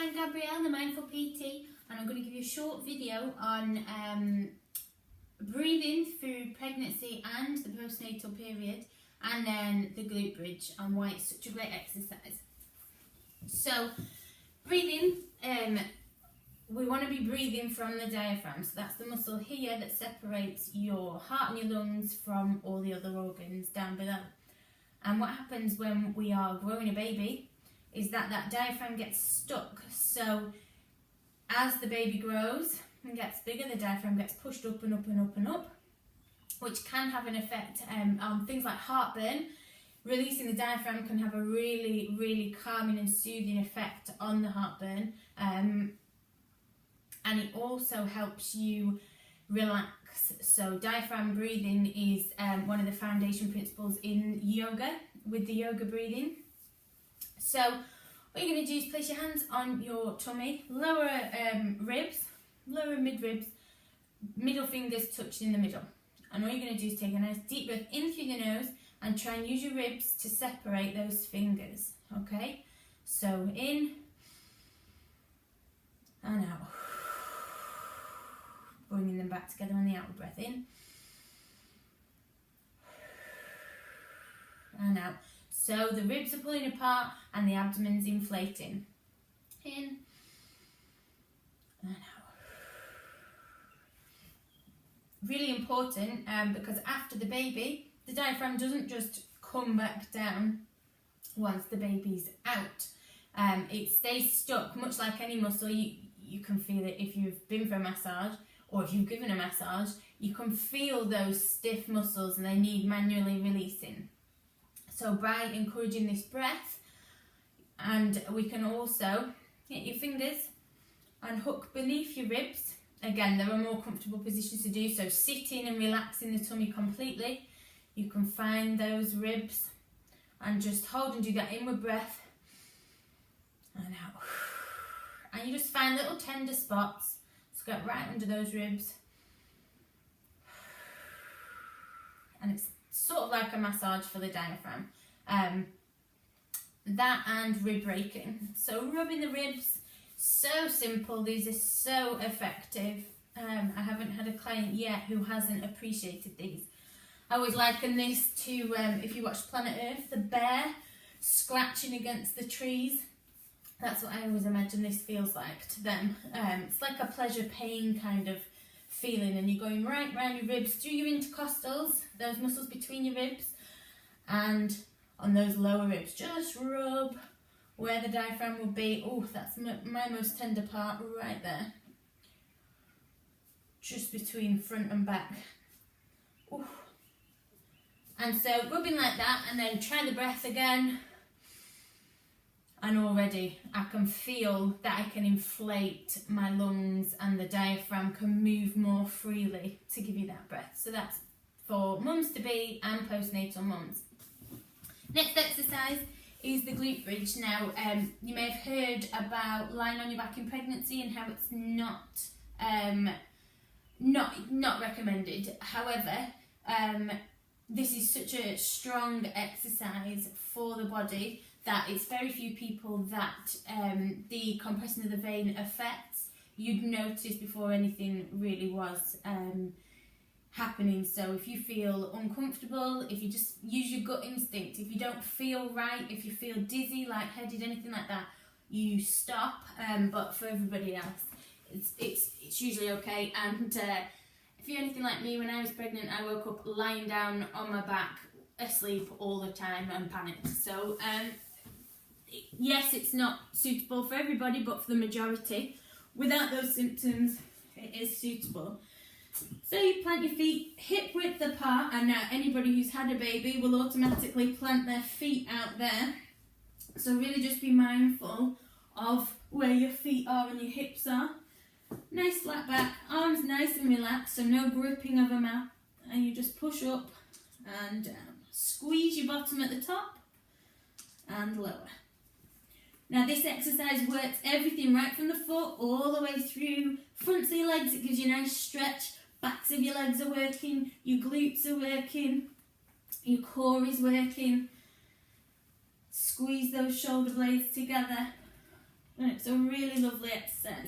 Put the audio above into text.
I'm Gabrielle, the Mindful PT, and I'm going to give you a short video on breathing through pregnancy and the postnatal period, and then the glute bridge and why it's such a great exercise. So, breathing, we want to be breathing from the diaphragm, so that's the muscle here that separates your heart and your lungs from all the other organs down below. And what happens when we are growing a baby is that diaphragm gets stuck. So as the baby grows and gets bigger, the diaphragm gets pushed up and up and up and up, which can have an effect on things like heartburn. Releasing the diaphragm can have a really, really calming and soothing effect on the heartburn. And it also helps you relax. So diaphragm breathing is one of the foundation principles in yoga, with the yoga breathing. So what you're going to do is place your hands on your tummy, lower ribs, lower mid-ribs, middle fingers touching in the middle. And all you're going to do is take a nice deep breath in through the nose and try and use your ribs to separate those fingers, okay? So in and out. Bringing them back together on the out breath, in and out. So the ribs are pulling apart and the abdomen's inflating. In and out. Really important because after the baby, the diaphragm doesn't just come back down once the baby's out. It stays stuck, much like any muscle. You can feel it if you've been for a massage or if you've given a massage. You can feel those stiff muscles and they need manually releasing. So by encouraging this breath, and we can also get your fingers and hook beneath your ribs. Again, there are more comfortable positions to do, so sitting and relaxing the tummy completely. You can find those ribs and just hold and do that inward breath and out. And you just find little tender spots, so get right under those ribs. And it's sort of like a massage for the diaphragm. That and rib raking. So rubbing the ribs, so simple. These are so effective. I haven't had a client yet who hasn't appreciated these. I always liken this to, if you watch Planet Earth, the bear scratching against the trees. That's what I always imagine this feels like to them. It's like a pleasure pain kind of feeling, and you're going right round your ribs through your intercostals, those muscles between your ribs, and on those lower ribs. Just rub where the diaphragm will be. Oh, that's my most tender part right there. Just between front and back. Ooh. And so rubbing like that, and then try the breath again. And already I can feel that I can inflate my lungs and the diaphragm can move more freely to give you that breath. So that's for mums to be and postnatal mums. Next exercise is the glute bridge. Now, you may have heard about lying on your back in pregnancy and how it's not recommended. However, this is such a strong exercise for the body that it's very few people that the compressing of the vein affects. You'd notice before anything really was happening. So if you feel uncomfortable, if you just use your gut instinct, if you don't feel right, if you feel dizzy, lightheaded, anything like that, you stop. But for everybody else, it's usually okay. And if you're anything like me, when I was pregnant, I woke up lying down on my back, asleep all the time and panicked. So yes, it's not suitable for everybody, but for the majority, without those symptoms, it is suitable. So you plant your feet hip width apart, and now anybody who's had a baby will automatically plant their feet out there. So really just be mindful of where your feet are and your hips are. Nice flat back, arms nice and relaxed, so no gripping of a mat. And you just push up and down. Squeeze your bottom at the top and lower. Now this exercise works everything right from the foot all the way through fronts of your legs. It gives you a nice stretch. Backs of your legs are working, your glutes are working, your core is working. Squeeze those shoulder blades together. And So really lovely exercise.